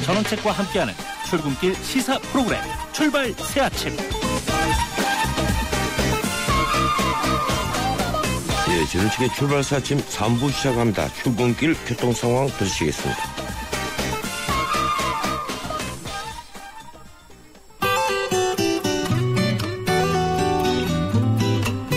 전원책과 함께하는 출근길 시사 프로그램 출발 새아침. 예, 전원책의 출발 새아침 3부 시작합니다. 출근길 교통 상황 들으시겠습니다.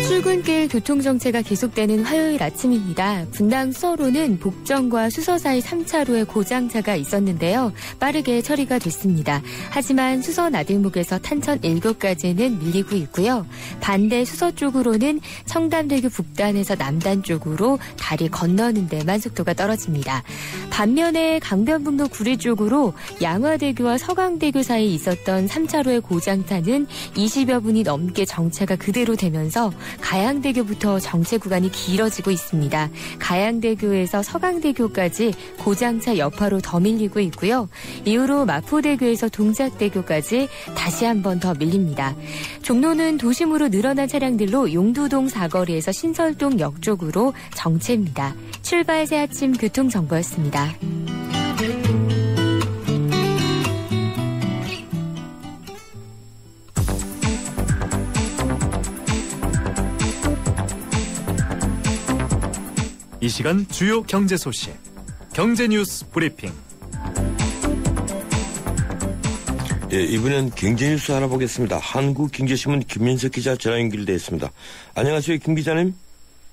출근길 교통정체가 계속되는 화요일 아침입니다. 분당 수서로는 복정과 수서 사이 3차로에 고장차가 있었는데요. 빠르게 처리가 됐습니다. 하지만 수서 나들목에서 탄천 1교까지는 밀리고 있고요. 반대 수서 쪽으로는 청담대교 북단에서 남단 쪽으로 다리 건너는 데만 속도가 떨어집니다. 반면에 강변북로 구리 쪽으로 양화대교와 서강대교 사이에 있었던 3차로의 고장차는 20여 분이 넘게 정체가 그대로 되면서 가양대교부터 정체 구간이 길어지고 있습니다. 가양대교에서 서강대교까지 고장차 여파로 더 밀리고 있고요. 이후로 마포대교에서 동작대교까지 다시 한 번 더 밀립니다. 종로는 도심으로 늘어난 차량들로 용두동 사거리에서 신설동 역 쪽으로 정체입니다. 출발 새아침 교통정보였습니다. 이 시간 주요 경제 소식, 경제 뉴스 브리핑. 예, 이번엔 경제 뉴스 알아보겠습니다. 한국경제신문 김민석 기자 전화 연결되어 있습니다. 안녕하세요, 김 기자님.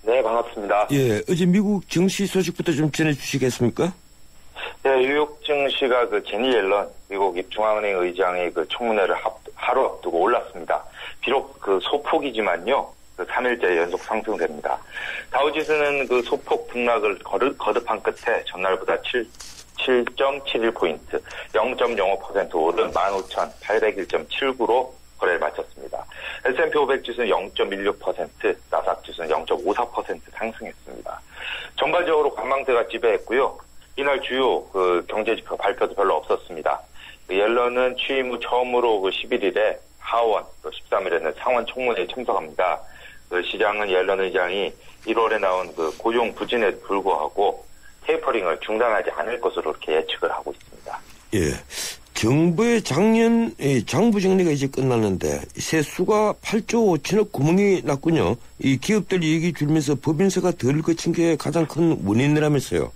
네, 반갑습니다. 예, 어제 미국 증시 소식부터 좀 전해주시겠습니까? 네, 뉴욕 증시가 제니 옐런 미국 중앙은행 의장의 청문회를 하루 앞두고 올랐습니다. 비록 소폭이지만요. 3일째 연속 상승됩니다. 다우지수는 소폭 등락을 거듭한 끝에 전날보다 7.71포인트, 0.05% 오른 15,801.79로 거래를 마쳤습니다. S&P 500 지수는 0.16%, 나스닥 지수는 0.54% 상승했습니다. 전반적으로 관망세가 지배했고요. 이날 주요 경제지표 발표도 별로 없었습니다. 옐런은 취임 후 처음으로 11일에 하원, 또 13일에는 상원 청문회에 참석합니다. 시장은 옐런 의장이 1월에 나온 고용 부진에도 불구하고 테이퍼링을 중단하지 않을 것으로 이렇게 예측을 하고 있습니다. 예, 정부의 작년 장부 정리가 이제 끝났는데 세수가 8조 5천억 구멍이 났군요. 이 기업들 이익이 줄면서 법인세가 덜 거친 게 가장 큰 원인이라면서요.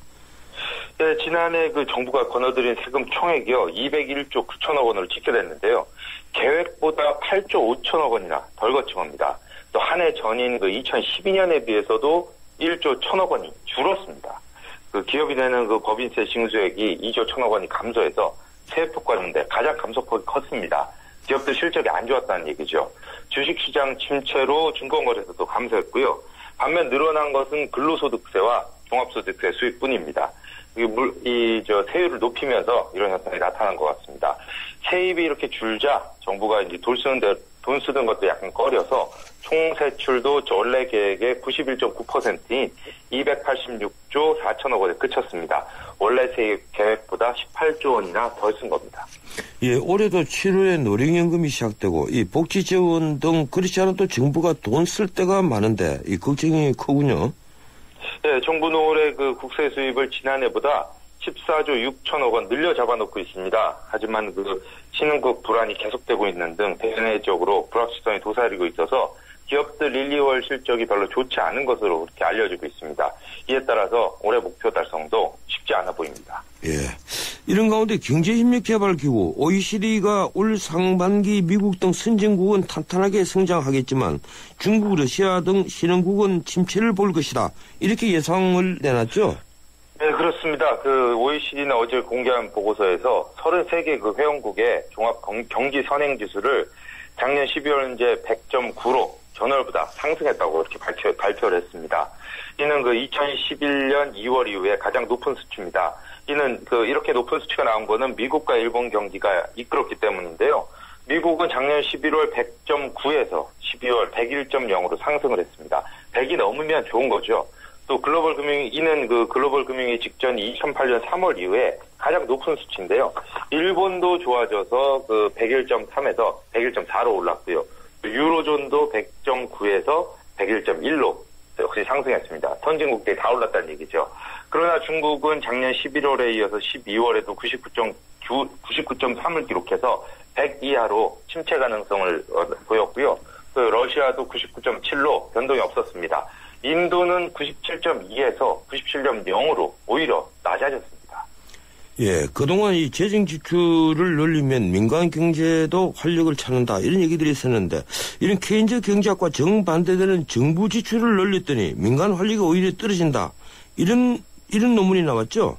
네, 지난해 정부가 거둬들인 세금 총액이요 201조 9천억 원으로 집계됐는데요. 계획보다 8조 5천억 원이나 덜 거친 겁니다. 또 한 해 전인 2012년에 비해서도 1조 1천억 원이 줄었습니다. 기업이 내는 법인세 징수액이 2조 1천억 원이 감소해서 세폭 가운데 가장 감소폭이 컸습니다. 기업들 실적이 안 좋았다는 얘기죠. 주식시장 침체로 증권거래소도 감소했고요. 반면 늘어난 것은 근로소득세와 종합소득세 수익뿐입니다. 세율을 높이면서 이런 현상이 나타난 것 같습니다. 세입이 이렇게 줄자 정부가 이제 돈 쓰는 것도 약간 꺼려서 총 세출도 원래 계획의 91.9%인 286조 4천억 원에 그쳤습니다. 원래 세입 계획보다 18조 원이나 덜 쓴 겁니다. 예, 올해도 7월에 노령연금이 시작되고 이 복지 지원 등 그렇지 않아도 정부가 돈 쓸 때가 많은데 이 걱정이 크군요. 네, 정부는 올해 국세 수입을 지난해보다 14조 6천억 원 늘려 잡아놓고 있습니다. 하지만 신흥국 불안이 계속되고 있는 등 대내적으로 불확실성이 도사리고 있어서 기업들 1, 2월 실적이 별로 좋지 않은 것으로 그렇게 알려지고 있습니다. 이에 따라서 올해 목표 달성도 쉽지 않아 보입니다. 예, 이런 가운데 경제협력개발기구 OECD가 올 상반기 미국 등 선진국은 탄탄하게 성장하겠지만 중국, 러시아 등 신흥국은 침체를 볼 것이다. 이렇게 예상을 내놨죠? 네, 그렇습니다. OECD는 어제 공개한 보고서에서 33개 회원국의 종합 경기 선행 지수를 작년 12월 현재 100.9로 전월보다 상승했다고 이렇게 발표를 했습니다. 이는 2011년 2월 이후에 가장 높은 수치입니다. 이는 이렇게 높은 수치가 나온 거는 미국과 일본 경기가 이끌었기 때문인데요. 미국은 작년 11월 100.9에서 12월 101.0으로 상승을 했습니다. 100이 넘으면 좋은 거죠. 또 글로벌 금융위 직전 2008년 3월 이후에 가장 높은 수치인데요. 일본도 좋아져서 101.3에서 101.4로 올랐고요. 유로존도 100.9에서 101.1로 역시 상승했습니다. 선진국들이 다 올랐다는 얘기죠. 그러나 중국은 작년 11월에 이어서 12월에도 99.3을 기록해서 100 이하로 침체 가능성을 보였고요. 그 러시아도 99.7로 변동이 없었습니다. 인도는 97.2에서 97.0으로 오히려 낮아졌습니다. 예, 그동안 이 재정 지출을 늘리면 민간 경제도 활력을 찾는다 이런 얘기들이 있었는데 이런 케인즈 경제학과 정반대되는 정부 지출을 늘렸더니 민간 활력이 오히려 떨어진다 이런 논문이 나왔죠?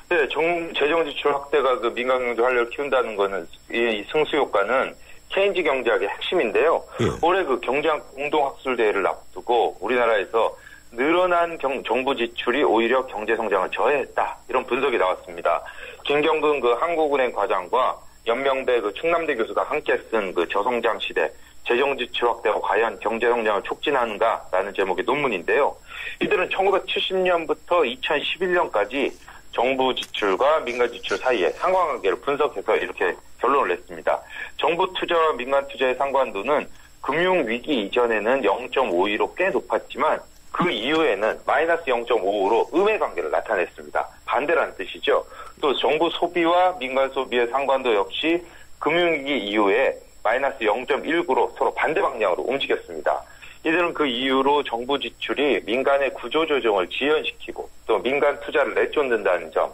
네, 재정 지출 확대가 그 민간 경제 활력을 키운다는 거는 이 승수 효과는 케인즈 경제학의 핵심인데요. 예. 올해 그 경제학 공동학술 대회를 앞두고 우리나라에서 늘어난 정부 지출이 오히려 경제 성장을 저해했다. 이런 분석이 나왔습니다. 김경근 그 한국은행 과장과 연명대 그 충남대 교수가 함께 쓴 그 저성장 시대 재정 지출 확대가 과연 경제 성장을 촉진하는가라는 제목의 논문인데요. 이들은 1970년부터 2011년까지 정부 지출과 민간 지출 사이의 상관관계를 분석해서 이렇게 결론을 냈습니다. 정부 투자와 민간 투자의 상관도는 금융위기 이전에는 0.52로 꽤 높았지만 그 이후에는 마이너스 0.55로 음의 관계를 나타냈습니다. 반대라는 뜻이죠. 또 정부 소비와 민간 소비의 상관도 역시 금융위기 이후에 마이너스 0.19로 서로 반대 방향으로 움직였습니다. 이들은 그 이후로 정부 지출이 민간의 구조조정을 지연시키고 또 민간 투자를 내쫓는다는 점,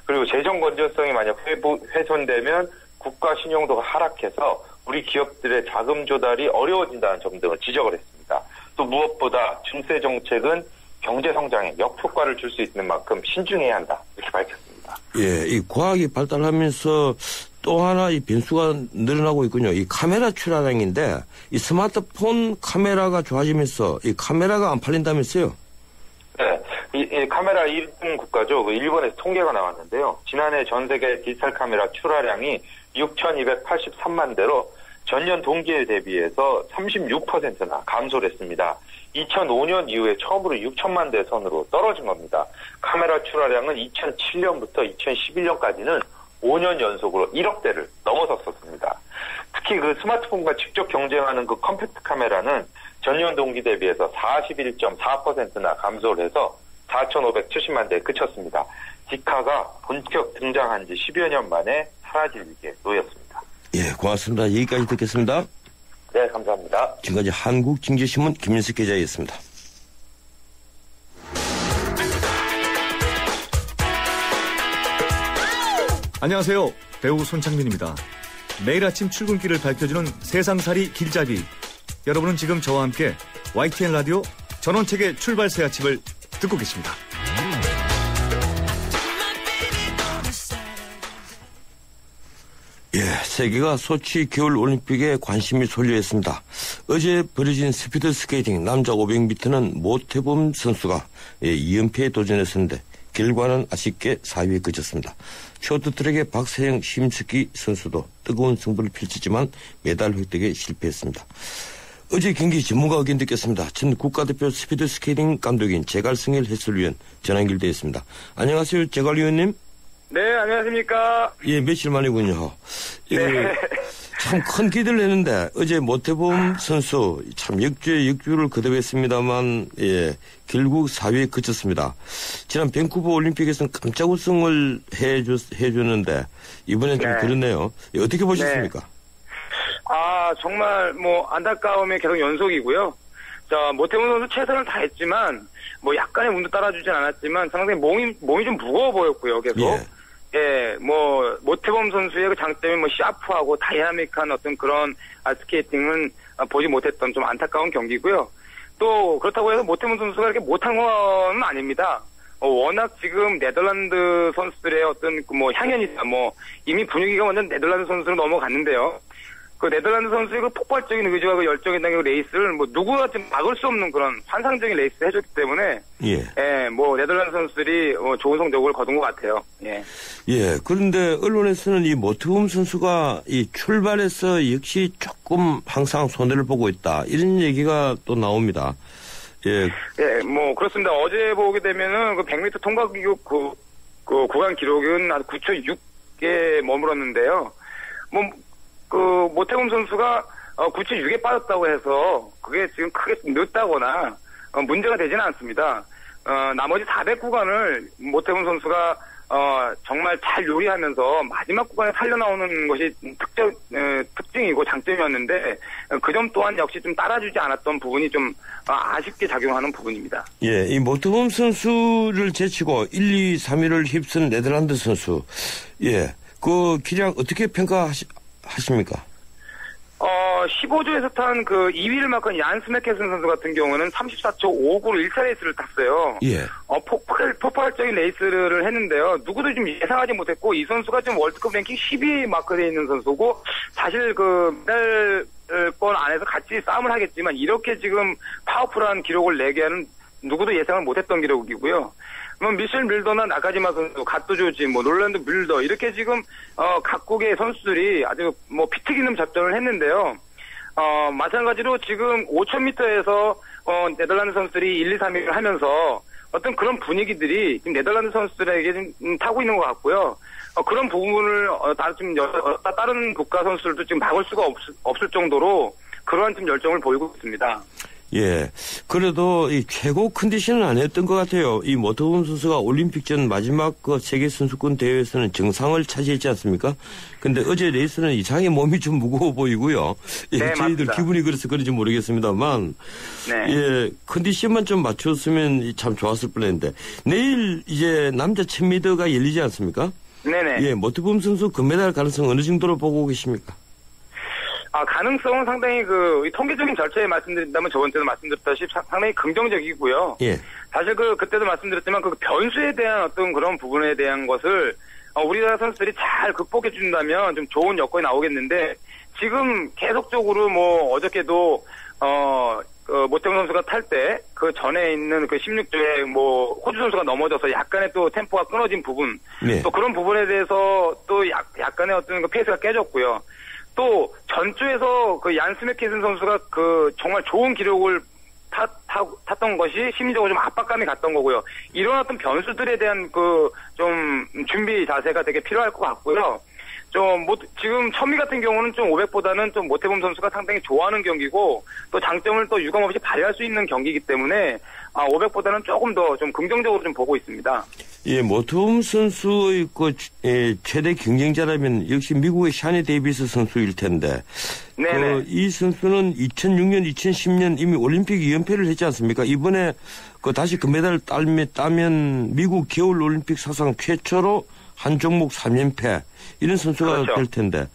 그리고 재정 건전성이 만약 훼손되면 국가 신용도가 하락해서 우리 기업들의 자금 조달이 어려워진다는 점 등을 지적을 했습니다. 또 무엇보다 증세 정책은 경제 성장에 역효과를 줄 수 있는 만큼 신중해야 한다. 이렇게 밝혔습니다. 예, 이 과학이 발달하면서 또 하나 이 변수가 늘어나고 있군요. 이 카메라 출하량인데 이 스마트폰 카메라가 좋아지면서 이 카메라가 안 팔린다면서요? 네, 이 카메라 1등 국가죠. 일본에서 통계가 나왔는데요. 지난해 전 세계 디지털 카메라 출하량이 6,283만 대로 전년 동기에 대비해서 36%나 감소를 했습니다. 2005년 이후에 처음으로 6천만 대 선으로 떨어진 겁니다. 카메라 출하량은 2007년부터 2011년까지는 5년 연속으로 1억 대를 넘어섰었습니다. 특히 그 스마트폰과 직접 경쟁하는 그 컴팩트 카메라는 전년 동기 대비해서 41.4%나 감소를 해서 4,570만 대에 그쳤습니다. 디카가 본격 등장한 지 10여 년 만에 사라질 위기에 놓였습니다. 예, 고맙습니다. 여기까지 듣겠습니다. 네, 감사합니다. 지금까지 한국经济신문 김윤석 기자였습니다. 안녕하세요. 배우 손창민입니다. 매일 아침 출근길을 밝혀주는 세상살이 길잡이. 여러분은 지금 저와 함께 YTN 라디오 전원책의 출발새 아침을 듣고 계십니다. 예, 세계가 소치 겨울올림픽에 관심이 쏠려 있습니다. 어제 벌어진 스피드 스케이팅 남자 500m는 모태범 선수가 2연패에 도전했었는데 결과는 아쉽게 4위에 그쳤습니다. 쇼트트랙의 박세영, 심석희 선수도 뜨거운 승부를 펼치지만 메달 획득에 실패했습니다. 어제 경기 전문가 의견 듣겠습니다. 전 국가대표 스피드 스케이팅 감독인 제갈승일 해설위원 전화 연결되어 있습니다. 안녕하세요, 제갈위원님. 네, 안녕하십니까. 예, 며칠 만이군요. 네. 참 큰 기대를 했는데 어제 모태범 선수 참 역주에 역주를 거듭했습니다만 예, 결국 4위에 그쳤습니다. 지난 밴쿠버 올림픽에서는 깜짝 우승을 해주는데 이번엔 좀 그렇네요. 예, 어떻게 보셨습니까? 네. 정말 안타까움의 계속 연속이고요. 자, 모태범 선수 최선을 다했지만 약간의 운도 따라주진 않았지만 상당히 몸이 좀 무거워 보였고요. 계속. 예, 모태범 선수의 그 장점이 샤프하고 다이나믹한 어떤 그런 스케이팅은 보지 못했던 좀 안타까운 경기고요. 또 그렇다고 해서 모태범 선수가 이렇게 못한 건 아닙니다. 워낙 지금 네덜란드 선수들의 어떤 향연이다. 이미 분위기가 완전 네덜란드 선수로 넘어갔는데요. 그 네덜란드 선수의 그 폭발적인 의지와 그 열정이 있는 그 레이스를 누구나 좀 막을 수 없는 그런 환상적인 레이스를 해줬기 때문에 네덜란드 선수들이 좋은 성적을 거둔 것 같아요. 예. 예. 그런데 언론에서는 이 모태범 선수가 이 출발에서 역시 조금 항상 손해를 보고 있다 이런 얘기가 또 나옵니다. 예. 예, 그렇습니다. 어제 보게 되면은 그 100m 통과 기록 그 구간 기록은 한 9초 6에 머물었는데요. 모태범 선수가 9초 6에 빠졌다고 해서 그게 지금 크게 늦다거나 문제가 되지는 않습니다. 나머지 400구간을 모태범 선수가 정말 잘 요리하면서 마지막 구간에 살려나오는 것이 특징이고 장점이었는데 그 점 또한 역시 좀 따라주지 않았던 부분이 좀 아쉽게 작용하는 부분입니다. 예, 이 모태범 선수를 제치고 1, 2, 3위를 휩쓴 네덜란드 선수. 예, 그 기량 어떻게 평가하십니까? 15조에서 탄 그 2위를 맡은 얀 스메케슨 선수 같은 경우는 34초 59로 1차 레이스를 탔어요. 예. 폭발적인 레이스를 했는데요. 누구도 좀 예상하지 못했고, 이 선수가 지금 월드컵 랭킹 10위 마크되어 있는 선수고, 사실 그 메달권 안에서 같이 싸움을 하겠지만, 이렇게 지금 파워풀한 기록을 내게 하는 누구도 예상을 못했던 기록이고요. 미셸 밀더나 나가지마 선수, 갓도 조지, 롤란드 밀더 이렇게 지금 각국의 선수들이 아주 피 튀기는 작전을 했는데요. 마찬가지로 지금 5000m에서 네덜란드 선수들이 1, 2, 3위를 하면서 어떤 그런 분위기들이 지금 네덜란드 선수들에게 좀 타고 있는 것 같고요. 그런 부분을 다른 국가 선수들도 지금 막을 수가 없을 정도로 그러한 좀 열정을 보이고 있습니다. 예. 그래도 이 최고 컨디션은 아니었던 것 같아요. 이 모태범 선수가 올림픽 전 마지막 그 세계 선수권 대회에서는 정상을 차지했지 않습니까? 근데 어제 레이스는 이상하게 몸이 좀 무거워 보이고요. 예, 네, 저희들 맞습니다. 기분이 그래서 그런지 모르겠습니다만. 네. 예, 컨디션만 좀 맞췄으면 참 좋았을 뻔했는데. 내일 이제 남자 1000m가 열리지 않습니까? 네네. 예, 모태범 선수 금메달 가능성 어느 정도로 보고 계십니까? 가능성은 상당히 통계적인 절차에 말씀드린다면 저번 때도 말씀드렸다시피 상당히 긍정적이고요. 예. 사실 그때도 말씀드렸지만 그 변수에 대한 어떤 그런 부분에 대한 것을 우리나라 선수들이 잘 극복해 준다면 좀 좋은 여건이 나오겠는데 지금 계속적으로 어저께도 모태범 선수가 탈 때 그 전에 있는 그 16조에 호주 선수가 넘어져서 약간의 또 템포가 끊어진 부분 네. 또 그런 부분에 대해서 또 약간의 어떤 그 페이스가 깨졌고요. 또 전주에서 그 얀 스메케슨 선수가 정말 좋은 기록을 탔던 것이 심리적으로 좀 압박감이 갔던 거고요. 이런 어떤 변수들에 대한 좀 준비 자세가 되게 필요할 것 같고요. 지금 1000미 같은 경우는 좀 500보다는 좀 모태범 선수가 상당히 좋아하는 경기고 또 장점을 또 유감없이 발휘할 수 있는 경기이기 때문에 500보다는 조금 더 좀 긍정적으로 좀 보고 있습니다. 예, 모태범 선수의 최대 경쟁자라면 역시 미국의 샤니 데이비스 선수일 텐데. 네네. 이 선수는 2006년, 2010년 이미 올림픽 2연패를 했지 않습니까? 이번에 다시 금메달을 따면 미국 겨울 올림픽 사상 최초로 한 종목 3연패 이런 선수가 그렇죠. 될 텐데.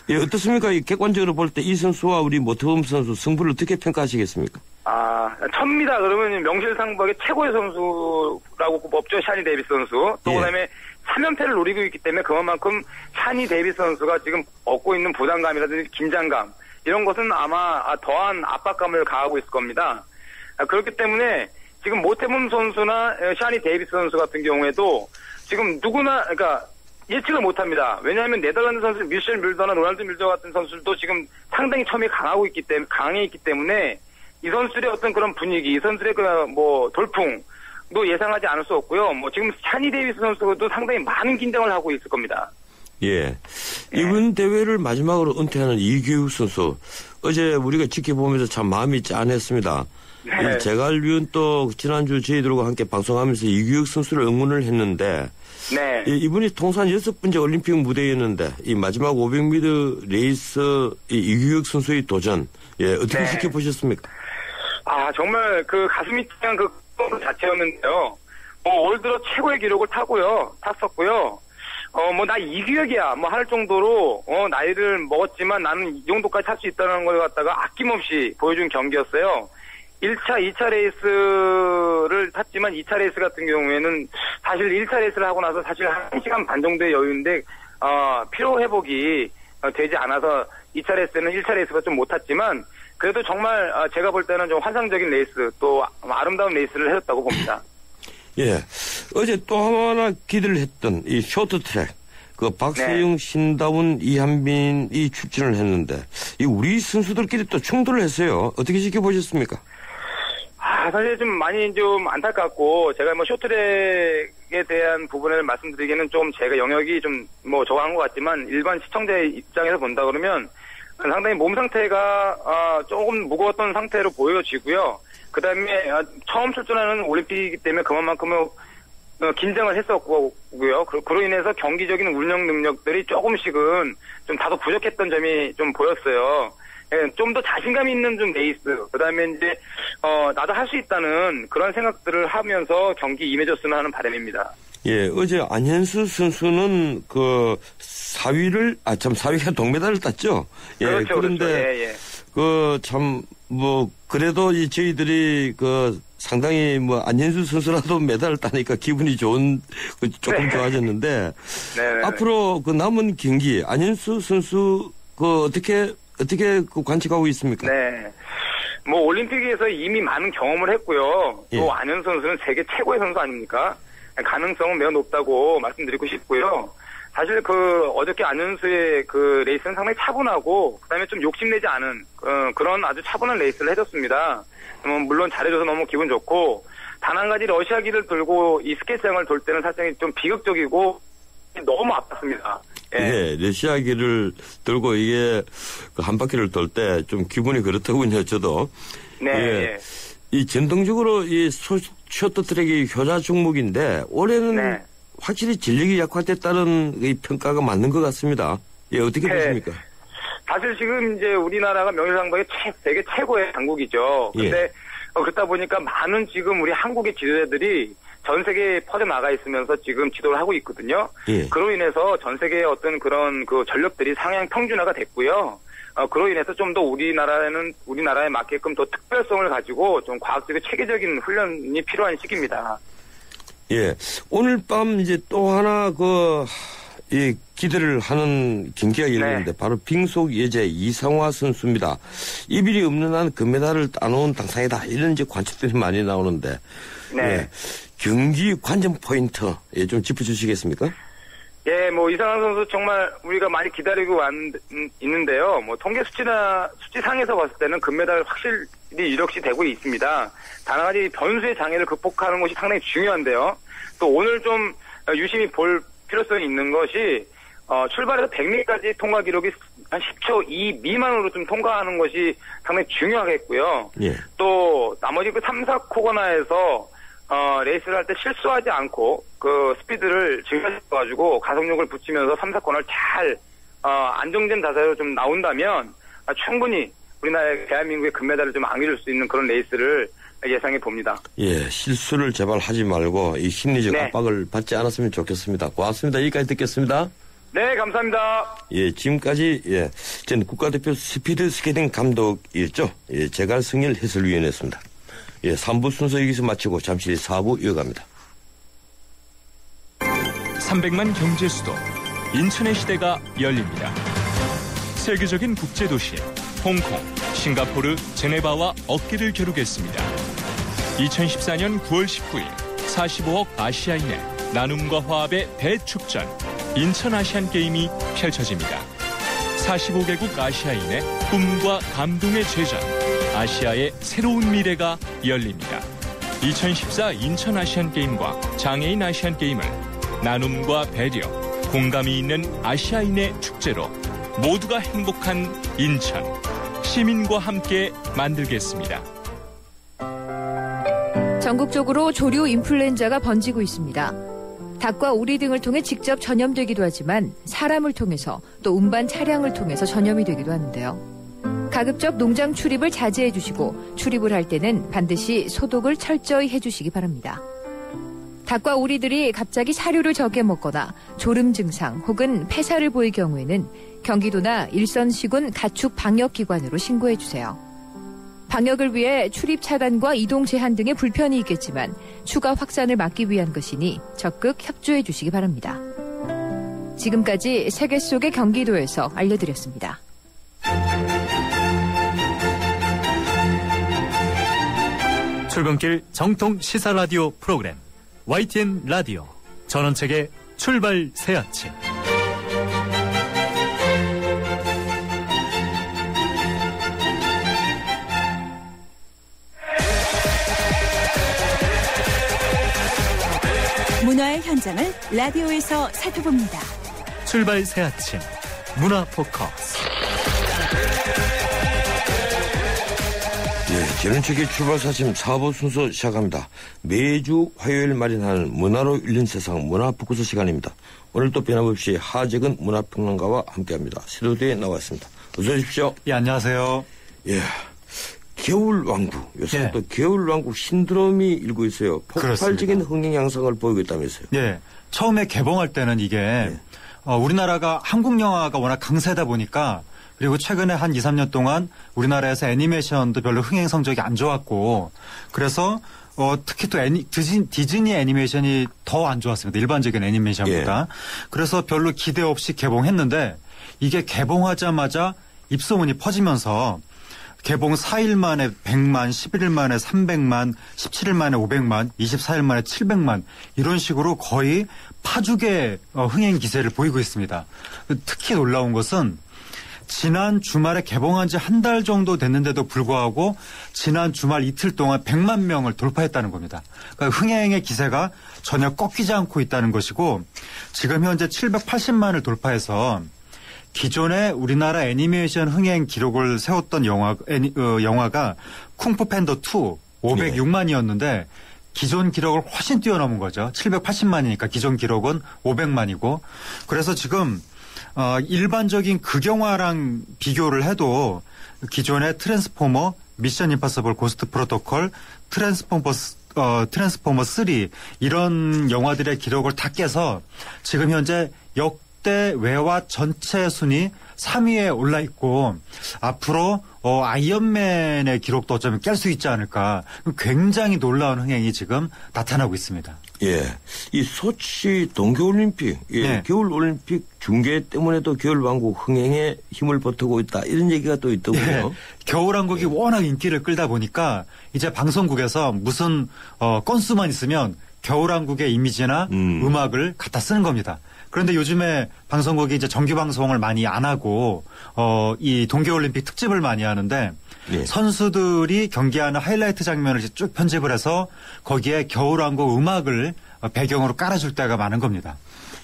예, 어떻습니까? 객관적으로 볼 때 이 선수와 우리 모태범 선수 승부를 어떻게 평가하시겠습니까? 1000m 그러면 명실상부하게 최고의 선수라고 뽑죠. 샤니 데이비스 선수. 또 예. 그다음에 3연패를 노리고 있기 때문에 그만큼 샤니 데이비스 선수가 지금 얻고 있는 부담감이라든지 긴장감 이런 것은 아마 더한 압박감을 가하고 있을 겁니다. 그렇기 때문에 지금 모태범 선수나 샤니 데이비스 선수 같은 경우에도 지금 누구나 예측을 못합니다. 왜냐하면 네덜란드 선수 미셸 밀더나 롤란드 밀더 같은 선수들도 지금 상당히 첨이 강해 있기 때문에 이 선수들의 어떤 그런 분위기, 이 선수들의 돌풍도 예상하지 않을 수 없고요. 지금 샤니 데이비스 선수도 상당히 많은 긴장을 하고 있을 겁니다. 예. 이번 대회를 마지막으로 은퇴하는 이규혁 선수. 어제 우리가 지켜보면서 참 마음이 짠했습니다. 네. 제가 알기로는 또 지난주 저희들과 함께 방송하면서 이규혁 선수를 응원을 했는데 네. 이분이 통산 6번째 올림픽 무대였는데 이 마지막 500m 레이스 이규혁 선수의 도전 어떻게 네. 지켜보셨습니까? 정말 가슴이 뛰는 그 자체였는데요. 올 들어 최고의 기록을 탔었고요. 나 이규혁이야 할 정도로 나이를 먹었지만 나는 이 정도까지 탈 수 있다는 걸 갖다가 아낌없이 보여준 경기였어요. 1차, 2차 레이스를 탔지만 2차 레이스 같은 경우에는 사실 1차 레이스를 하고 나서 사실 1시간 반 정도의 여유인데 피로 회복이 되지 않아서 2차 레이스는 1차 레이스가 좀 못 탔지만 그래도 정말 제가 볼 때는 좀 환상적인 레이스 또 아름다운 레이스를 해줬다고 봅니다. 예. 어제 또 하나 기대를 했던 이 쇼트트랙. 박세용, 네. 신다운, 이한빈이 출전을 했는데 이 우리 선수들끼리 또 충돌을 했어요. 어떻게 지켜보셨습니까? 사실 좀 많이 좀 안타깝고 제가 쇼트랙에 대한 부분을 말씀드리기는 좀 제가 영역이 좀 저거한 것 같지만 일반 시청자의 입장에서 본다 그러면 상당히 몸 상태가 조금 무거웠던 상태로 보여지고요. 그다음에 처음 출전하는 올림픽이기 때문에 그만큼은 긴장을 했었고요. 그로 인해서 경기적인 운영 능력들이 조금씩은 좀 다소 부족했던 점이 좀 보였어요. 좀 더 자신감 있는 좀 레이스, 그다음에 이제 나도 할 수 있다는 그런 생각들을 하면서 경기 임해줬으면 하는 바람입니다. 예, 어제 안현수 선수는 그 4위가 동메달을 땄죠. 예, 그렇죠, 그런데 그렇죠. 예. 그래도 저희들이 상당히 안현수 선수라도 메달을 따니까 기분이 조금 네. 좋아졌는데 네. 앞으로 남은 경기 안현수 선수 어떻게 관측하고 있습니까? 네. 올림픽에서 이미 많은 경험을 했고요. 예. 또 안현수 선수는 세계 최고의 선수 아닙니까? 가능성은 매우 높다고 말씀드리고 싶고요. 사실 어저께 안현수의 레이스는 상당히 차분하고, 그 다음에 좀 욕심내지 않은, 그런 아주 차분한 레이스를 해줬습니다. 물론 잘해줘서 너무 기분 좋고, 단 한 가지 러시아기를 들고 이 스케이트장을 돌 때는 사실 좀 비극적이고, 너무 아팠습니다. 예, 러시아기를 들고 이게 한 바퀴를 돌 때 좀 기분이 그렇더군요, 저도. 네. 예. 이 전통적으로 이 쇼트트랙이 효자 종목인데 올해는 네. 확실히 진력이 약화됐다는 이 평가가 맞는 것 같습니다. 예, 어떻게 보십니까? 사실 지금 이제 우리나라가 명실상부하게 세계 최고의 강국이죠. 근데 그렇다 보니까 많은 지금 우리 한국의 지도자들이 전 세계에 퍼져나가 있으면서 지금 지도를 하고 있거든요. 예. 그로 인해서 전 세계의 어떤 그런 전력들이 상향 평준화가 됐고요. 그로 인해서 좀 더 우리나라에 맞게끔 더 특별성을 가지고 좀 과학적이고 체계적인 훈련이 필요한 시기입니다. 예. 오늘 밤 이제 또 하나 기대를 하는 경기가 열리는데 바로 빙속 여제 이상화 선수입니다. 이별이 없는 한 금메달을 따놓은 당상이다. 이런 이제 관측들이 많이 나오는데. 네. 예. 경기 관전 포인트 좀 짚어주시겠습니까? 예, 이상한 선수 정말 우리가 많이 기다리고 있는데요. 통계 수치상에서 봤을 때는 금메달 확실히 이력시 되고 있습니다. 단 한 가지 변수의 장애를 극복하는 것이 상당히 중요한데요. 또 오늘 좀 유심히 볼 필요성이 있는 것이 출발해서 100m까지 통과 기록이 한 10초 2 미만으로 좀 통과하는 것이 상당히 중요하겠고요. 예. 또 나머지 3, 4코너에서 레이스를 할 때 실수하지 않고 스피드를 증가시켜가지고 가속력을 붙이면서 3, 4코너를 잘 안정된 자세로 좀 나온다면 충분히 우리나라의 대한민국의 금메달을 좀 안겨줄 수 있는 그런 레이스를 예상해 봅니다. 예, 실수를 제발 하지 말고 이 심리적 압박을 받지 않았으면 좋겠습니다. 고맙습니다. 여기까지 듣겠습니다. 네, 감사합니다. 예, 지금까지 전 국가대표 스피드 스케이팅 감독이었죠. 예, 제갈승일 해설위원이었습니다. 예, 3부 순서 여기서 마치고 잠시 4부 이어갑니다. 300만 경제 수도 인천의 시대가 열립니다. 세계적인 국제도시 홍콩, 싱가포르, 제네바와 어깨를 겨루겠습니다. 2014년 9월 19일 45억 아시아인의 나눔과 화합의 대축전 인천 아시안게임이 펼쳐집니다. 45개국 아시아인의 꿈과 감동의 제전 아시아의 새로운 미래가 열립니다. 2014 인천 아시안게임과 장애인 아시안게임을 나눔과 배려, 공감이 있는 아시아인의 축제로 모두가 행복한 인천, 시민과 함께 만들겠습니다. 전국적으로 조류 인플루엔자가 번지고 있습니다. 닭과 오리 등을 통해 직접 전염되기도 하지만 사람을 통해서 또 운반 차량을 통해서 전염이 되기도 하는데요. 가급적 농장 출입을 자제해 주시고 출입을 할 때는 반드시 소독을 철저히 해주시기 바랍니다. 닭과 오리들이 갑자기 사료를 적게 먹거나 졸음 증상 혹은 폐사를 보일 경우에는 경기도나 일선시군 가축 방역기관으로 신고해 주세요. 방역을 위해 출입 차단과 이동 제한 등의 불편이 있겠지만 추가 확산을 막기 위한 것이니 적극 협조해 주시기 바랍니다. 지금까지 세계 속의 경기도에서 알려드렸습니다. 출근길 정통 시사 라디오 프로그램 YTN 라디오 전원책의 출발 새 아침. 문화의 현장을 라디오에서 살펴봅니다. 출발 새 아침 문화 포커스. 전원책의 출발사 아침 4부 순서 시작합니다. 매주 화요일 마련하는 문화로 열린 세상 문화포커스 시간입니다. 오늘도 변함없이 하재근 문화평론가와 함께합니다. 스튜디오에 나와 있습니다. 어서 오십시오. 예, 안녕하세요. 예, 겨울왕국. 요새 또 겨울왕국 신드롬이 일고 있어요. 폭발적인 흥행 양상을 보이고 있다면서요. 예, 처음에 개봉할 때는 이게 우리나라가 한국 영화가 워낙 강세다 보니까 그리고 최근에 한 2, 3년 동안 우리나라에서 애니메이션도 별로 흥행 성적이 안 좋았고 그래서 특히 또 디즈니 애니메이션이 더 안 좋았습니다. 일반적인 애니메이션보다. 그래서 별로 기대 없이 개봉했는데 이게 개봉하자마자 입소문이 퍼지면서 개봉 4일 만에 100만, 11일 만에 300만, 17일 만에 500만, 24일 만에 700만 이런 식으로 거의 파죽의 흥행 기세를 보이고 있습니다. 특히 놀라운 것은 지난 주말에 개봉한 지 한 달 정도 됐는데도 불구하고 지난 주말 이틀 동안 100만 명을 돌파했다는 겁니다. 그러니까 흥행의 기세가 전혀 꺾이지 않고 있다는 것이고 지금 현재 780만을 돌파해서 기존에 우리나라 애니메이션 흥행 기록을 세웠던 영화가 쿵푸 팬더 2 506만이었는데 기존 기록을 훨씬 뛰어넘은 거죠. 780만이니까 기존 기록은 500만이고 그래서 지금 일반적인 극영화랑 비교를 해도 기존의 트랜스포머, 미션 임파서블 고스트 프로토콜, 트랜스포머 3 이런 영화들의 기록을 다 깨서 지금 현재 역대 외화 전체 순위 3위에 올라 있고 앞으로 아이언맨의 기록도 어쩌면 깰 수 있지 않을까. 굉장히 놀라운 흥행이 지금 나타나고 있습니다. 예, 이 소치 동계올림픽, 겨울올림픽 중계 때문에도 겨울왕국 흥행에 힘을 보태고 있다 이런 얘기가 또 있더군요. 겨울왕국이 워낙 인기를 끌다 보니까 이제 방송국에서 무슨 건수만 있으면 겨울왕국의 이미지나 음악을 갖다 쓰는 겁니다. 그런데 요즘에 방송국이 이제 정규 방송을 많이 안 하고 이 동계올림픽 특집을 많이 하는데 선수들이 경기하는 하이라이트 장면을 이제 쭉 편집을 해서 거기에 겨울왕국 음악을 배경으로 깔아줄 때가 많은 겁니다.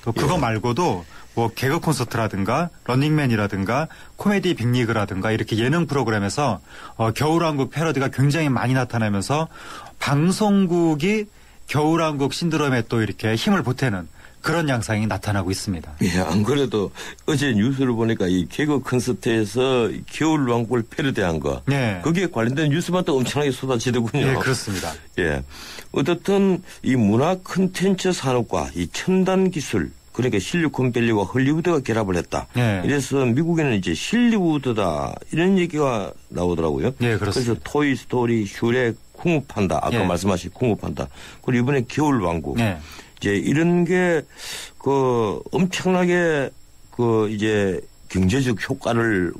또 그거 말고도 뭐 개그 콘서트라든가 런닝맨이라든가 코미디 빅리그라든가 이렇게 예능 프로그램에서 겨울왕국 패러디가 굉장히 많이 나타나면서 방송국이 겨울왕국 신드롬에 또 이렇게 힘을 보태는 그런 양상이 나타나고 있습니다. 예, 안 그래도 어제 뉴스를 보니까 이 개그 콘서트에서 겨울왕국을 패러디한 거. 거기에 관련된 뉴스만 또 엄청나게 쏟아지더군요. 네, 그렇습니다. 예. 어떻든 이 문화 콘텐츠 산업과 이 첨단 기술 그러니까 실리콘밸리와 헐리우드가 결합을 했다. 이래서 미국에는 이제 실리우드다 이런 얘기가 나오더라고요. 네, 그렇습니다. 그래서 토이 스토리, 슈렉, 쿵푸판다 아까 말씀하신 쿵푸판다 그리고 이번에 겨울왕국. 이제 이런 게 엄청나게 이제 경제적 효과를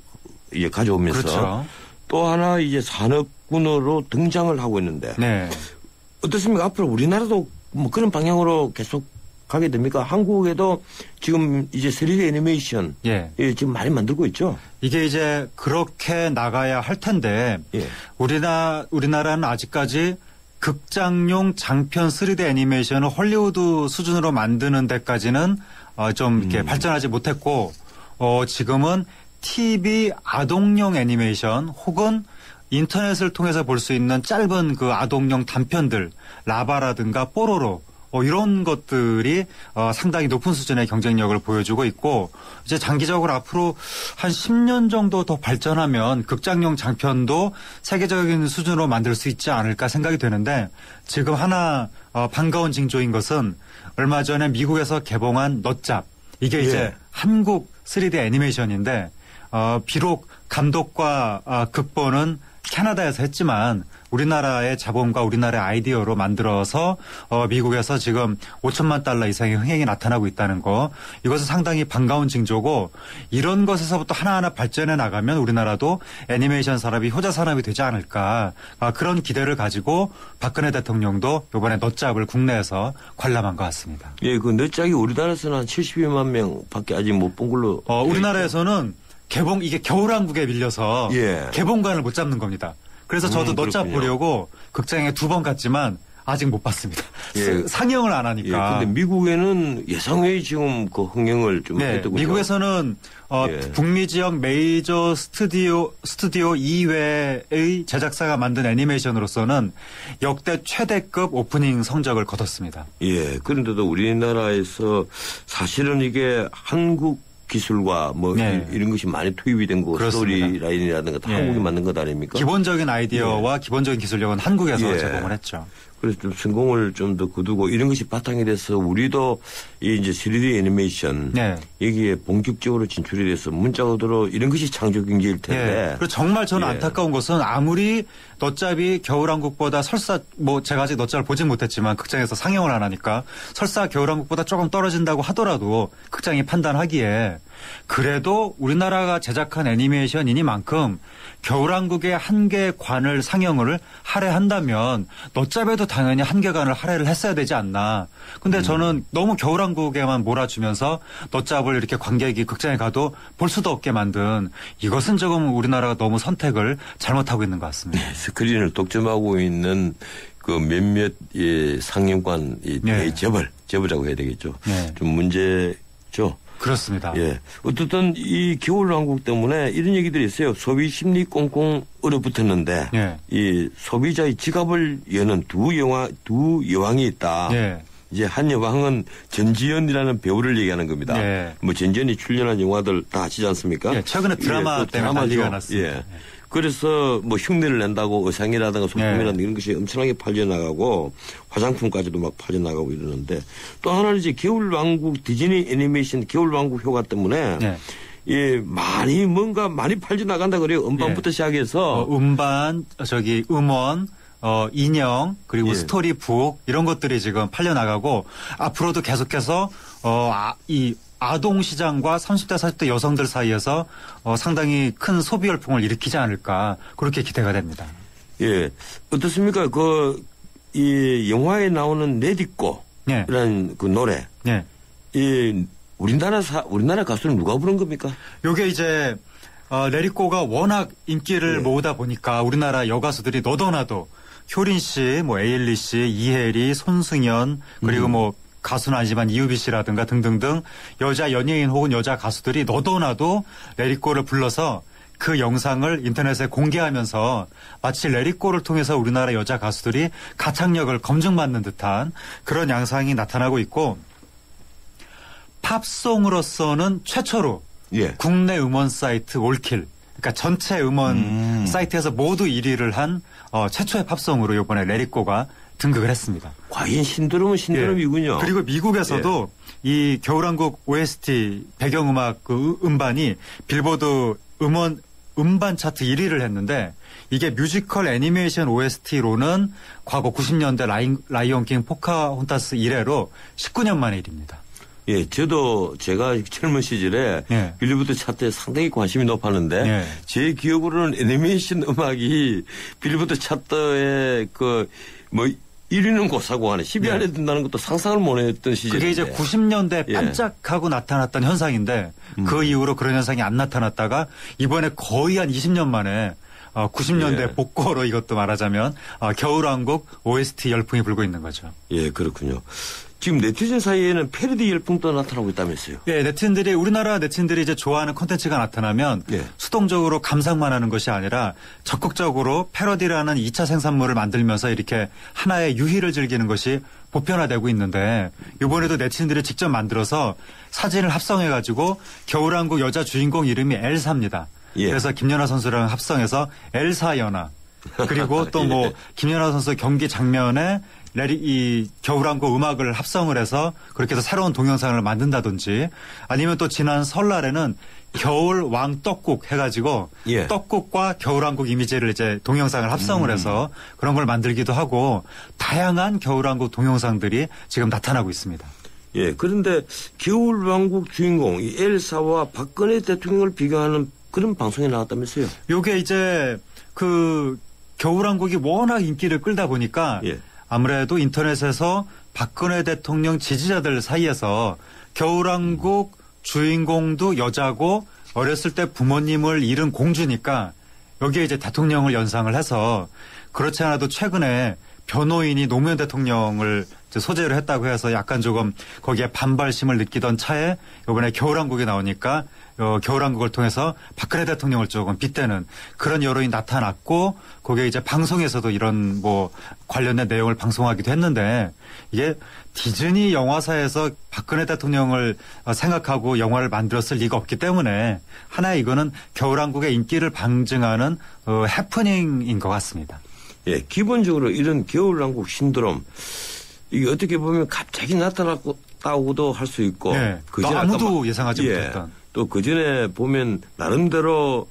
이제 가져오면서 또 하나 이제 산업군으로 등장을 하고 있는데 어떻습니까? 앞으로 우리나라도 뭐 그런 방향으로 계속 가게 됩니까? 한국에도 지금 이제 3D 애니메이션 지금 많이 만들고 있죠. 이게 이제 그렇게 나가야 할 텐데 우리나라는 아직까지 극장용 장편 3D 애니메이션을 헐리우드 수준으로 만드는 데까지는 좀 이렇게 발전하지 못했고 지금은 TV 아동용 애니메이션 혹은 인터넷을 통해서 볼 수 있는 짧은 그 아동용 단편들 라바라든가 뽀로로 이런 것들이 상당히 높은 수준의 경쟁력을 보여주고 있고 이제 장기적으로 앞으로 한 10년 정도 더 발전하면 극장용 장편도 세계적인 수준으로 만들 수 있지 않을까 생각이 되는데 지금 하나 반가운 징조인 것은 얼마 전에 미국에서 개봉한 넛잡 이게 이제 한국 3D 애니메이션인데 비록 감독과 극본은 캐나다에서 했지만 우리나라의 자본과 우리나라의 아이디어로 만들어서 미국에서 지금 5천만 달러 이상의 흥행이 나타나고 있다는 거 이것은 상당히 반가운 징조고 이런 것에서부터 하나하나 발전해 나가면 우리나라도 애니메이션 산업이 효자 산업이 되지 않을까 그런 기대를 가지고 박근혜 대통령도 이번에 넛잡을 국내에서 관람한 것 같습니다. 예, 그 넛잡이 우리나라에서는 한 72만 명밖에 아직 못 본 걸로. 우리나라에서는 이게 겨울왕국에 밀려서 개봉관을 못 잡는 겁니다. 그래서 저도 넛잡 보려고 극장에 2번 갔지만 아직 못 봤습니다. 예. 상영을 안 하니까. 근데 미국에는 예상외의 지금 그 흥행을 좀 했더군요. 미국에서는 북미 지역 메이저 스튜디오 이외의 제작사가 만든 애니메이션으로서는 역대 최대급 오프닝 성적을 거뒀습니다. 예. 그런데도 우리나라에서 사실은 이게 한국 기술과 뭐 이런 것이 많이 투입이 된 거 스토리라인이라든가 다 한국이 만든 것 아닙니까? 기본적인 아이디어와 기본적인 기술력은 한국에서 제공을 했죠. 그래서 좀 성공을 좀 더 거두고 이런 것이 바탕이 돼서 우리도 이제 3D 애니메이션 여기에 본격적으로 진출이 돼서 문자로도 이런 것이 창조 경제일 텐데. 그리고 정말 저는 안타까운 것은 아무리 너짭이 겨울왕국보다 설사 뭐 제가 아직 너짭을 보진 못했지만 극장에서 상영을 안 하니까 설사 겨울왕국보다 조금 떨어진다고 하더라도 극장이 판단하기에 그래도 우리나라가 제작한 애니메이션이니만큼 겨울왕국의 한 개 관을 상영을 할애한다면 너짭에도 당연히 한 개 관을 할애를 했어야 되지 않나. 근데 저는 너무 겨울왕국에만 몰아주면서 너짭을 이렇게 관객이 극장에 가도 볼 수도 없게 만든 이것은 조금 우리나라가 너무 선택을 잘못하고 있는 것 같습니다. 네, 스크린을 독점하고 있는 그 몇몇 상영관 재벌이라고 해야 되겠죠. 좀 문제죠. 그렇습니다. 예. 어쨌든 이 겨울왕국 때문에 이런 얘기들이 있어요. 소비 심리 꽁꽁 얼어붙었는데 이 소비자의 지갑을 여는 두 여왕이 있다. 이제 한 여왕은 전지현이라는 배우를 얘기하는 겁니다. 뭐 전지현이 출연한 영화들 다 아시지 않습니까? 최근에 드라마 때문에 난리가 났습니다. 그래서 뭐 흉내를 낸다고 의상이라든가 소품이라든가 이런 것이 엄청나게 팔려나가고 화장품까지도 막 팔려나가고 이러는데 또 하나는 이제 겨울왕국 디즈니 애니메이션 겨울왕국 효과 때문에 많이 뭔가 많이 팔려나간다 그래요. 음반부터 시작해서. 음반, 음원, 인형, 그리고 스토리북 이런 것들이 지금 팔려나가고 앞으로도 계속해서 이 아동 시장과 30대, 40대 여성들 사이에서 상당히 큰 소비 열풍을 일으키지 않을까 그렇게 기대가 됩니다. 예. 어떻습니까? 이 영화에 나오는 레디꼬라는 그 노래. 이 우리나라 가수는 누가 부른 겁니까? 요게 이제 레디꼬가 워낙 인기를 모으다 보니까 우리나라 여가수들이 너도나도 효린 씨, 뭐 에일리 씨, 이혜리, 손승연 그리고 뭐 가수는 아니지만 이유비 씨라든가 등등등 여자 연예인 혹은 여자 가수들이 너도나도 레디꼬를 불러서 그 영상을 인터넷에 공개하면서 마치 레디꼬를 통해서 우리나라 여자 가수들이 가창력을 검증받는 듯한 그런 양상이 나타나고 있고 팝송으로서는 최초로 국내 음원 사이트 올킬 그러니까 전체 음원 사이트에서 모두 1위를 한 최초의 팝송으로 이번에 레디꼬가 등극을 했습니다. 과연 신드롬은 신드롬이군요. 그리고 미국에서도 이 겨울왕국 OST 배경음악 그 음반이 빌보드 음반 차트 1위를 했는데 이게 뮤지컬 애니메이션 OST로는 과거 90년대 라이온킹 포카혼타스 이래로 19년 만에 1위입니다. 예, 제가 젊은 시절에 빌보드 차트에 상당히 관심이 높았는데 제 기억으로는 애니메이션 음악이 빌보드 차트에 1위는 고사고 하네. 10위 안에 든다는 것도 상상을 못 했던 시절인데. 그게 이제 90년대 반짝하고 나타났던 현상인데 그 이후로 그런 현상이 안 나타났다가 이번에 거의 한 20년 만에 90년대 복고로 이것도 말하자면 겨울왕국 OST 열풍이 불고 있는 거죠. 예, 그렇군요. 지금 네티즌 사이에는 패러디 열풍도 나타나고 있다면서요? 예, 우리나라 네티즌들이 이제 좋아하는 콘텐츠가 나타나면 수동적으로 감상만 하는 것이 아니라 적극적으로 패러디라는 2차 생산물을 만들면서 이렇게 하나의 유희를 즐기는 것이 보편화되고 있는데 이번에도 네티즌들이 직접 만들어서 사진을 합성해가지고 겨울왕국 여자 주인공 이름이 엘사입니다. 그래서 김연아 선수랑 합성해서 엘사 연아. 그리고 또 뭐 김연아 선수 경기 장면에 이 겨울왕국 음악을 합성을 해서 그렇게 해서 새로운 동영상을 만든다든지 아니면 또 지난 설날에는 겨울왕 떡국 해가지고 떡국과 겨울왕국 이미지를 이제 동영상을 합성을 해서 그런 걸 만들기도 하고 다양한 겨울왕국 동영상들이 지금 나타나고 있습니다. 예, 그런데 겨울왕국 주인공 이 엘사와 박근혜 대통령을 비교하는 그런 방송에 나왔다면서요? 요게 이제 그 겨울왕국이 워낙 인기를 끌다 보니까 아무래도 인터넷에서 박근혜 대통령 지지자들 사이에서 겨울왕국 주인공도 여자고 어렸을 때 부모님을 잃은 공주니까 여기에 이제 대통령을 연상을 해서 그렇지 않아도 최근에 변호인이 노무현 대통령을 소재로 했다고 해서 약간 조금 거기에 반발심을 느끼던 차에 이번에 겨울왕국이 나오니까 겨울왕국을 통해서 박근혜 대통령을 조금 빗대는 그런 여론이 나타났고 거기에 이제 방송에서도 이런 뭐 관련된 내용을 방송하기도 했는데 이게 디즈니 영화사에서 박근혜 대통령을 생각하고 영화를 만들었을 리가 없기 때문에 하나의 이거는 겨울왕국의 인기를 방증하는 해프닝인 것 같습니다. 예, 기본적으로 이런 겨울왕국 신드롬 이게 어떻게 보면 갑자기 나타났다고도 할 수 있고 네, 아무도 예상하지 못했던 또 그전에 보면 나름대로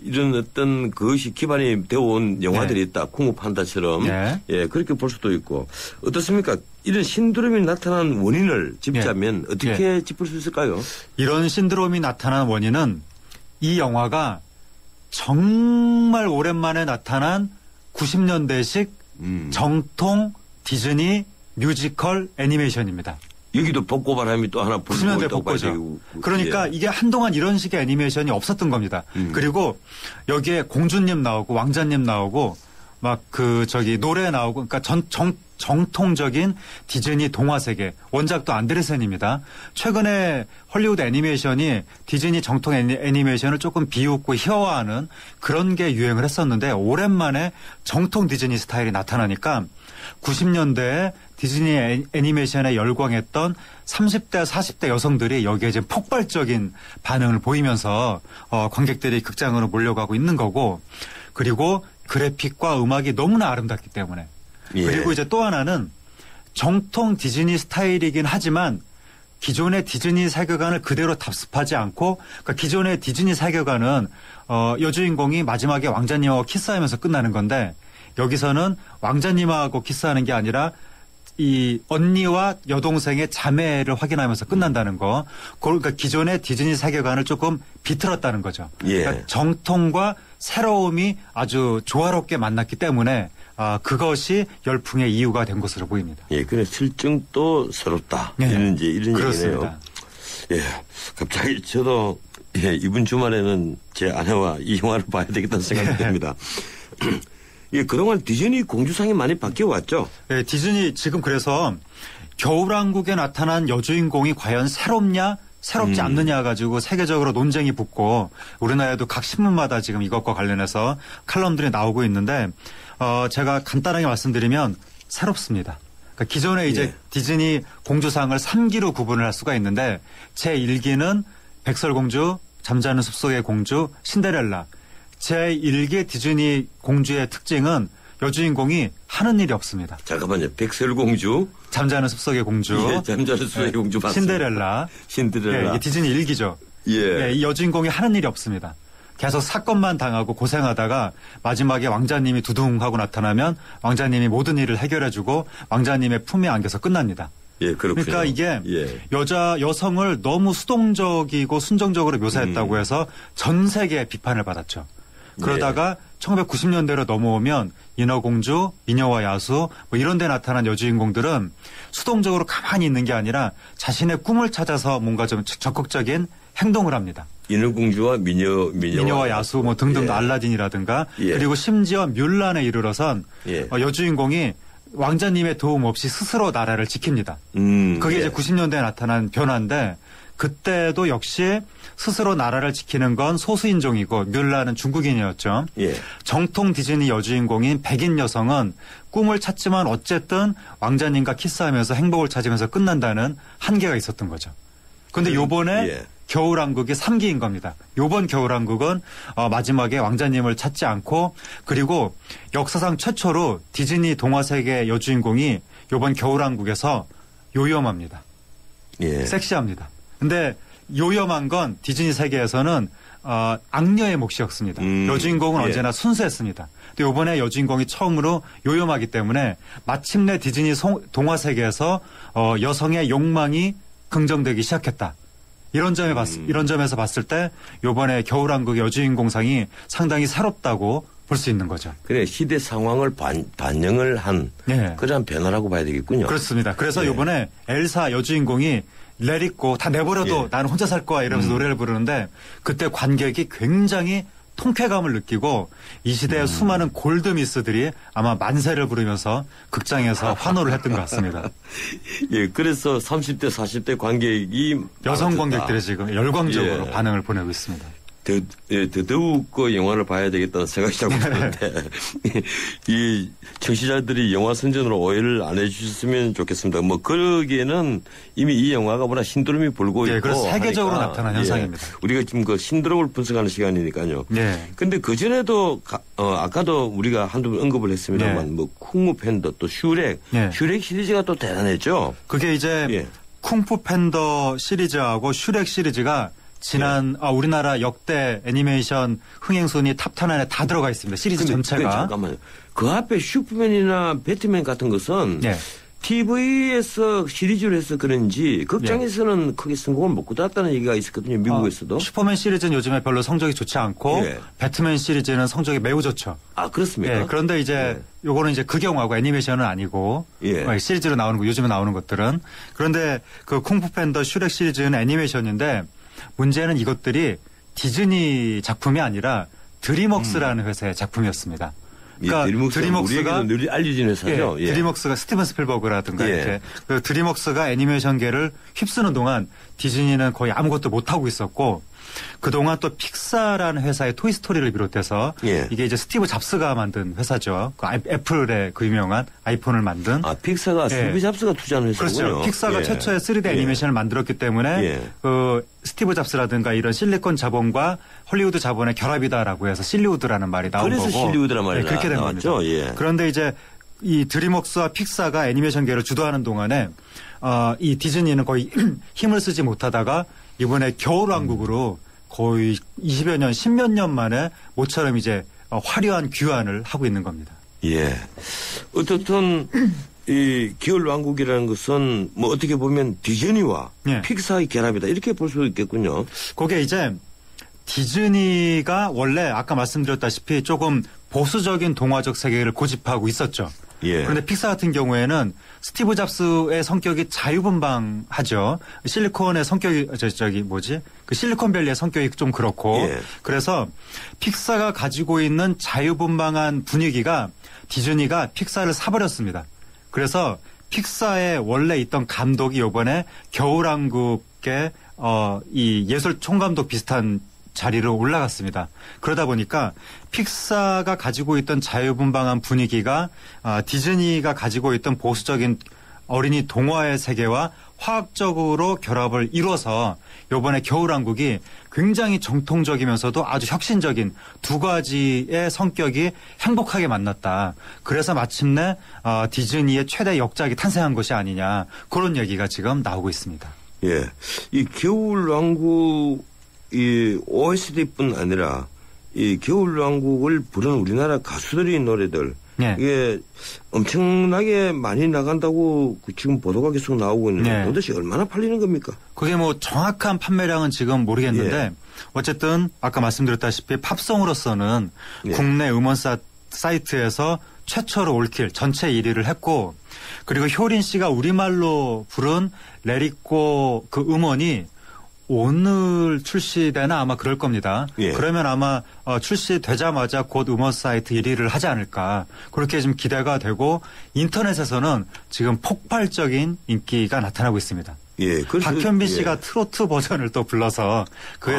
이런 어떤 그것이 기반이 되어온 영화들이 네. 있다. 쿵우판다처럼 네. 예, 그렇게 볼 수도 있고 어떻습니까? 이런 신드롬이 나타난 원인을 짚자면 네. 어떻게 네. 짚을 수 있을까요? 이런 신드롬이 나타난 원인은 이 영화가 정말 오랜만에 나타난 90년대식 정통 디즈니 뮤지컬 애니메이션입니다. 여기도 벚꽃바람이 또 하나 불고 90년대 있다고 벚꽃이죠. 봐야 그러니까 예. 이게 한동안 이런 식의 애니메이션이 없었던 겁니다. 그리고 여기에 공주님 나오고 왕자님 나오고 막 노래 나오고 그러니까 정통적인 디즈니 동화 세계 원작도 안데르센입니다. 최근에 헐리우드 애니메이션이 디즈니 정통 애니메이션을 조금 비웃고 희화화하는 그런 게 유행을 했었는데 오랜만에 정통 디즈니 스타일이 나타나니까 90년대에 디즈니 애니메이션에 열광했던 30대 40대 여성들이 여기에 지금 폭발적인 반응을 보이면서 관객들이 극장으로 몰려가고 있는 거고 그리고 그래픽과 음악이 너무나 아름답기 때문에 예. 그리고 이제 또 하나는 정통 디즈니 스타일이긴 하지만 기존의 디즈니 세계관을 그대로 답습하지 않고 그러니까 기존의 디즈니 세계관은 여주인공이 마지막에 왕자님하고 키스하면서 끝나는 건데 여기서는 왕자님하고 키스하는 게 아니라 이 언니와 여동생의 자매를 확인하면서 끝난다는 거. 그러니까 기존의 디즈니 세계관을 조금 비틀었다는 거죠. 예. 그러니까 정통과 새로움이 아주 조화롭게 만났기 때문에 그것이 열풍의 이유가 된 것으로 보입니다. 예, 그래 실증도 새롭다. 네. 이런 그렇습니다. 얘기네요. 예, 갑자기 저도 이번 주말에는 제 아내와 이 영화를 봐야 되겠다는 생각이 듭니다. 예, 그동안 디즈니 공주상이 많이 바뀌어 왔죠? 네, 디즈니 지금 그래서 겨울왕국에 나타난 여주인공이 과연 새롭냐 새롭지 않느냐 가지고 세계적으로 논쟁이 붙고 우리나라에도 각 신문마다 지금 이것과 관련해서 칼럼들이 나오고 있는데 제가 간단하게 말씀드리면 새롭습니다. 그러니까 기존에 이제 예. 디즈니 공주상을 3기로 구분을 할 수가 있는데 제1기는 백설공주, 잠자는 숲속의 공주, 신데렐라. 제1기 디즈니 공주의 특징은 여주인공이 하는 일이 없습니다. 잠깐만요. 백설공주. 잠자는 숲속의 공주. 예, 잠자는 숲속의 공주 봤습니다. 신데렐라. 예, 이게 디즈니 1기죠. 예. 이 여주인공이 하는 일이 없습니다. 계속 사건만 당하고 고생하다가 마지막에 왕자님이 두둥하고 나타나면 왕자님이 모든 일을 해결해주고 왕자님의 품에 안겨서 끝납니다. 예, 그렇군요. 그러니까 이게 예. 여성을 너무 수동적이고 순정적으로 묘사했다고 해서 전 세계에 비판을 받았죠. 그러다가 1990년대로 넘어오면 인어공주, 미녀와 야수 뭐 이런 데 나타난 여주인공들은 수동적으로 가만히 있는 게 아니라 자신의 꿈을 찾아서 뭔가 좀 적극적인 행동을 합니다. 인어공주와 미녀와 야수 뭐 등등 예. 알라딘이라든가 예. 그리고 심지어 뮬란에 이르러선 예. 여주인공이 왕자님의 도움 없이 스스로 나라를 지킵니다. 그게 예. 이제 90년대에 나타난 변화인데 그때도 역시 스스로 나라를 지키는 건 소수인종이고 뮬란은 중국인이었죠. 예. 정통 디즈니 여주인공인 백인 여성은 꿈을 찾지만 어쨌든 왕자님과 키스하면서 행복을 찾으면서 끝난다는 한계가 있었던 거죠. 그런데 요번에 예. 겨울왕국이 3기인 겁니다. 요번 겨울왕국은 마지막에 왕자님을 찾지 않고 그리고 역사상 최초로 디즈니 동화세계 여주인공이 요번 겨울왕국에서 요염합니다. 예. 섹시합니다. 근데 요염한 건 디즈니 세계에서는 악녀의 몫이었습니다. 여주인공은 예. 언제나 순수했습니다. 근데 이번에 여주인공이 처음으로 요염하기 때문에 마침내 디즈니 동화 세계에서 여성의 욕망이 긍정되기 시작했다. 이런 점에서 봤을 때 이번에 겨울왕국 여주인공상이 상당히 새롭다고 볼 수 있는 거죠. 그래 시대 상황을 반영을 한 예. 그런 변화라고 봐야 되겠군요. 그렇습니다. 그래서 예. 이번에 엘사 여주인공이 레릿고 다 내버려도 예. 나는 혼자 살 거야 이러면서 노래를 부르는데 그때 관객이 굉장히 통쾌감을 느끼고 이 시대의 수많은 골드미스들이 아마 만세를 부르면서 극장에서 환호를 했던 것 같습니다. 예, 그래서 30대, 40대 관객이 여성 관객들이 지금 열광적으로 반응을 보내고 있습니다. 더더욱 그 영화를 봐야 되겠다는 생각이 자꾸 드는데 이 청취자들이 영화 선전으로 오해를 안 해주셨으면 좋겠습니다. 뭐 그러기에는 이미 이 영화가 워낙 신드롬이 불고 있고 그래서 세계적으로 나타난 현상입니다. 우리가 지금 그 신드롬을 분석하는 시간이니까요. 근데 그 전에도 아까도 우리가 한두 번 언급을 했습니다만 뭐 쿵푸 팬더 또 슈렉 시리즈가 또 대단했죠. 그게 이제 쿵푸 팬더 시리즈하고 슈렉 시리즈가 지난 우리나라 역대 애니메이션 흥행순위 탑10 안에 다 들어가 있습니다. 시리즈 전체가. 잠깐만요. 그 앞에 슈퍼맨이나 배트맨 같은 것은 TV에서 시리즈로 해서 그런지 극장에서는 크게 성공을 못 거뒀다는 얘기가 있었거든요. 미국에서도. 슈퍼맨 시리즈는 요즘에 별로 성적이 좋지 않고 배트맨 시리즈는 성적이 매우 좋죠. 아, 그렇습니까? 그런데 이제 요거는 이제 극영화고 애니메이션은 아니고 시리즈로 나오는 거 요즘에 나오는 것들은. 그런데 그 쿵푸 팬더 슈렉 시리즈는 애니메이션인데 문제는 이것들이 디즈니 작품이 아니라 드림웍스라는 회사의 작품이었습니다. 그러니까 드림웍스가 늘 알려진 회사죠. 드림웍스가 스티븐 스필버그라든가 이렇게 그 드림웍스가 애니메이션계를 휩쓰는 동안 디즈니는 거의 아무것도 못하고 있었고 그동안 또 픽사라는 회사의 토이스토리를 비롯해서 이게 이제 스티브 잡스가 만든 회사죠. 그 애플의 그 유명한 아이폰을 만든. 픽사가 스티브 잡스가 투자한 회사군요. 그렇죠. 픽사가 최초의 3D 애니메이션을 만들었기 때문에 그 스티브 잡스라든가 이런 실리콘 자본과 헐리우드 자본의 결합이다라고 해서 실리우드라는 말이 나온 거고. 그래서 실리우드라는 말이 그렇게 된 나왔죠. 겁니다. 그런데 이제 이 드림웍스와 픽사가 애니메이션계를 주도하는 동안에 이 디즈니는 거의 힘을 쓰지 못하다가 이번에 겨울왕국으로 거의 20여 년, 10몇 년 만에 모처럼 이제 화려한 귀환을 하고 있는 겁니다. 어떻든 이 겨울왕국이라는 것은 뭐 어떻게 보면 디즈니와 픽사의 결합이다 이렇게 볼 수 있겠군요. 그게 이제 디즈니가 원래 아까 말씀드렸다시피 조금 보수적인 동화적 세계를 고집하고 있었죠. 그런데 픽사 같은 경우에는 스티브 잡스의 성격이 자유분방하죠. 실리콘의 성격이 그 실리콘밸리의 성격이 좀 그렇고 그래서 픽사가 가지고 있는 자유분방한 분위기가 디즈니가 픽사를 사버렸습니다. 그래서 픽사에 원래 있던 감독이 이번에 겨울왕국의 이 예술 총감독 비슷한 자리로 올라갔습니다. 그러다 보니까 픽사가 가지고 있던 자유분방한 분위기가 디즈니가 가지고 있던 보수적인 어린이 동화의 세계와 화학적으로 결합을 이뤄서 이번에 겨울왕국이 굉장히 정통적이면서도 아주 혁신적인 두 가지의 성격이 행복하게 만났다. 그래서 마침내 디즈니의 최대 역작이 탄생한 것이 아니냐. 그런 얘기가 지금 나오고 있습니다. 이 겨울왕국 이 OST뿐 아니라 이 겨울왕국을 부른 우리나라 가수들의 노래들 이게 엄청나게 많이 나간다고 지금 보도가 계속 나오고 있는데 도대체 얼마나 팔리는 겁니까? 그게 뭐 정확한 판매량은 지금 모르겠는데 어쨌든 아까 말씀드렸다시피 팝송으로서는 국내 음원 사이트에서 최초로 올킬 전체 1위를 했고 그리고 효린 씨가 우리말로 부른 레리꼬 그 음원이 오늘 출시되나 아마 그럴 겁니다. 그러면 아마 출시되자마자 곧 음원 사이트 1위를 하지 않을까. 그렇게 좀 기대가 되고 인터넷에서는 지금 폭발적인 인기가 나타나고 있습니다. 박현빈 씨가 트로트 버전을 또 불러서 그게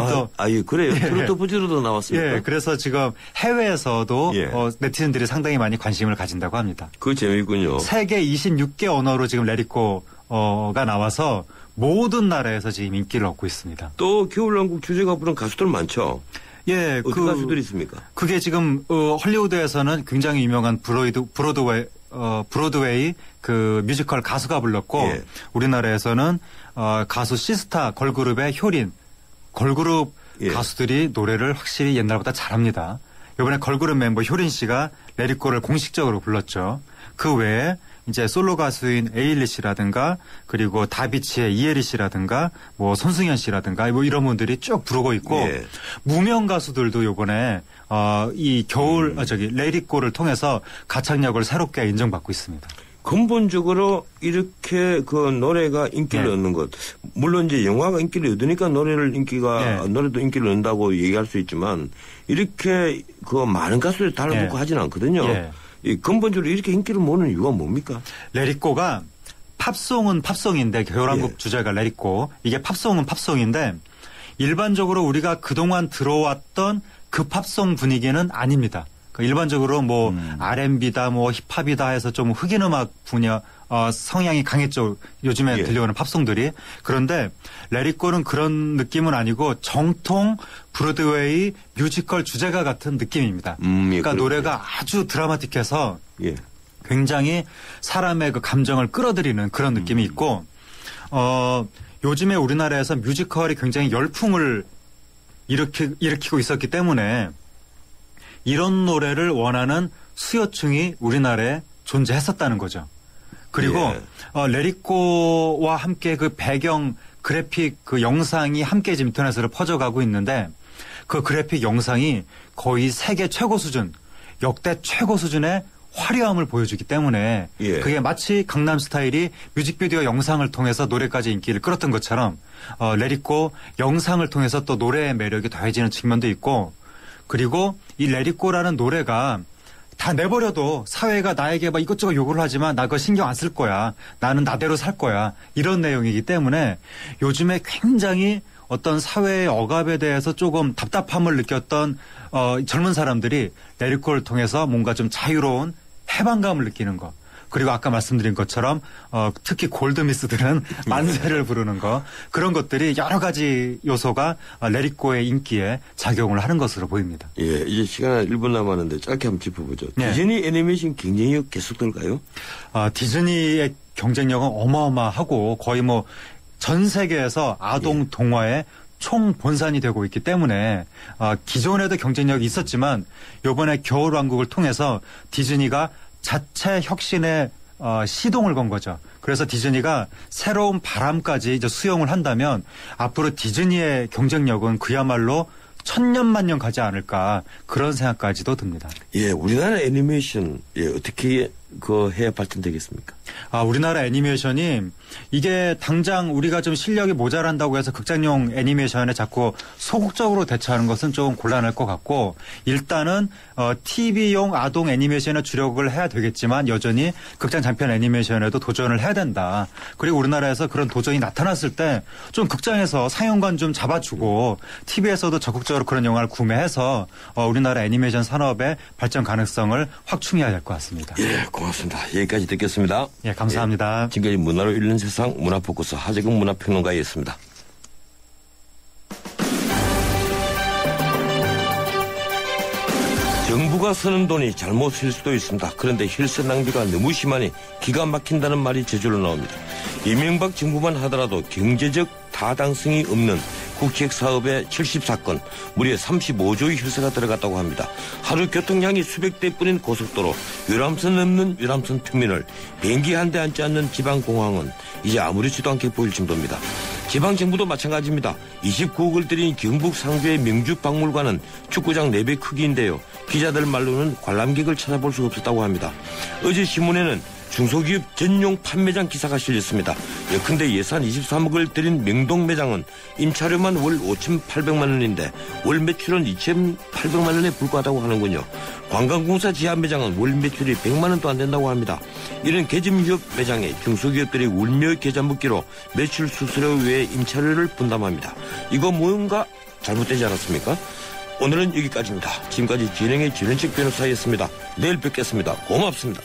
그래요. 트로트 버전으로도 나왔습니다. 그래서 지금 해외에서도 네티즌들이 상당히 많이 관심을 가진다고 합니다. 그 재미있군요. 세계 26개 언어로 지금 레리코가 나와서 모든 나라에서 지금 인기를 얻고 있습니다. 또 겨울왕국 주제가 부른 가수들 많죠? 어떤 가수들이 있습니까? 그게 지금 헐리우드에서는 굉장히 유명한 브로드웨이 그 뮤지컬 가수가 불렀고 우리나라에서는 가수 시스타 걸그룹의 효린 걸그룹 가수들이 노래를 확실히 옛날보다 잘합니다. 이번에 걸그룹 멤버 효린 씨가 레리코를 공식적으로 불렀죠. 그 외에 이제 솔로 가수인 에일리시라든가 그리고 다비치의 이혜리 씨라든가 뭐 손승연 씨라든가 뭐 이런 분들이 쭉 부르고 있고 무명 가수들도 이번에 이 겨울 레리꼬를 통해서 가창력을 새롭게 인정받고 있습니다. 근본적으로 이렇게 그 노래가 인기를 네. 얻는 것. 물론 이제 영화가 인기를 얻으니까 노래도 인기를 얻는다고 얘기할 수 있지만 이렇게 그 많은 가수들이 달라붙고 하지는 않거든요. 이 근본적으로 이렇게 인기를 모으는 이유가 뭡니까? 레리꼬가 팝송은 팝송인데 겨울왕국 주제가 레리꼬. 이게 팝송은 팝송인데 일반적으로 우리가 그동안 들어왔던 그 팝송 분위기는 아닙니다. 일반적으로 뭐 R&B다 뭐 힙합이다 해서 좀 흑인 음악 분야 성향이 강했죠. 요즘에 들려오는 팝송들이. 그런데 레리꼬는 그런 느낌은 아니고 정통 브로드웨이 뮤지컬 주제가 같은 느낌입니다. 그러니까 노래가 아주 드라마틱해서 굉장히 사람의 그 감정을 끌어들이는 그런 느낌이 있고 요즘에 우리나라에서 뮤지컬이 굉장히 열풍을 일으키고 있었기 때문에 이런 노래를 원하는 수요층이 우리나라에 존재했었다는 거죠. 그리고 레리꼬와 함께 그 배경 그래픽 그 영상이 함께 지금 인터넷으로 퍼져가고 있는데 그 그래픽 영상이 거의 세계 최고 수준, 역대 최고 수준의 화려함을 보여주기 때문에 그게 마치 강남스타일이 뮤직비디오 영상을 통해서 노래까지 인기를 끌었던 것처럼 레리꼬 영상을 통해서 또 노래의 매력이 더해지는 측면도 있고 그리고 이 레리꼬라는 노래가 다 내버려도 사회가 나에게 막 이것저것 요구를 하지만 나 그거 신경 안 쓸 거야. 나는 나대로 살 거야. 이런 내용이기 때문에 요즘에 굉장히 어떤 사회의 억압에 대해서 조금 답답함을 느꼈던 젊은 사람들이 레리꼬를 통해서 뭔가 좀 자유로운 해방감을 느끼는 거. 그리고 아까 말씀드린 것처럼 특히 골드미스들은 만세를 부르는 거. 그런 것들이 여러 가지 요소가 레리꼬의 인기에 작용을 하는 것으로 보입니다. 이제 시간 1분 남았는데 짧게 한번 짚어보죠. 디즈니 애니메이션 경쟁력 계속될까요? 디즈니의 경쟁력은 어마어마하고 거의 뭐 전 세계에서 아동 동화의 총 본산이 되고 있기 때문에 기존에도 경쟁력이 있었지만 이번에 겨울왕국을 통해서 디즈니가 자체 혁신에 시동을 건 거죠. 그래서 디즈니가 새로운 바람까지 이제 수용을 한다면 앞으로 디즈니의 경쟁력은 그야말로 천년만년 가지 않을까 그런 생각까지도 듭니다. 우리나라 애니메이션 어떻게 해야 발전되겠습니까? 우리나라 애니메이션이 이게 당장 우리가 좀 실력이 모자란다고 해서 극장용 애니메이션에 자꾸 소극적으로 대처하는 것은 좀 곤란할 것 같고 일단은 TV용 아동 애니메이션에 주력을 해야 되겠지만 여전히 극장 장편 애니메이션에도 도전을 해야 된다. 그리고 우리나라에서 그런 도전이 나타났을 때 좀 극장에서 상영관 좀 잡아주고 TV에서도 적극적으로 그런 영화를 구매해서 우리나라 애니메이션 산업의 발전 가능성을 확충해야 될 것 같습니다. 고맙습니다. 여기까지 듣겠습니다. 감사합니다. 지금까지 문화로 읽는 세상 문화포커스 하재근 문화평론가였습니다. 정부가 쓰는 돈이 잘못 쓸 수도 있습니다. 그런데 혈세 낭비가 너무 심하니 기가 막힌다는 말이 저절로 나옵니다. 이명박 정부만 하더라도 경제적 타당성이 없는 국책사업의 70사건, 무려 35조의 혈세가 들어갔다고 합니다. 하루 교통량이 수백 대뿐인 고속도로, 유람선 없는 유람선 터미널, 비행기 한 대 앉지 않는 지방공항은 이제 아무렇지도 않게 보일 정도입니다. 지방정부도 마찬가지입니다. 29억을 들인 경북 상주의 명주박물관은 축구장 4배 크기인데요. 기자들 말로는 관람객을 찾아볼 수 없었다고 합니다. 어제 신문에는 중소기업 전용 판매장 기사가 실렸습니다. 예컨대 예산 23억을 들인 명동 매장은 임차료만 월 5,800만 원인데 월 매출은 2,800만 원에 불과하다고 하는군요. 관광공사 지하 매장은 월 매출이 100만 원도 안 된다고 합니다. 이런 개점휴업 매장에 중소기업들이 울며 계좌 묶기로 매출 수수료 외에 임차료를 분담합니다. 이거 뭔가 잘못되지 않았습니까? 오늘은 여기까지입니다. 지금까지 진행의 진원책 변호사였습니다. 내일 뵙겠습니다. 고맙습니다.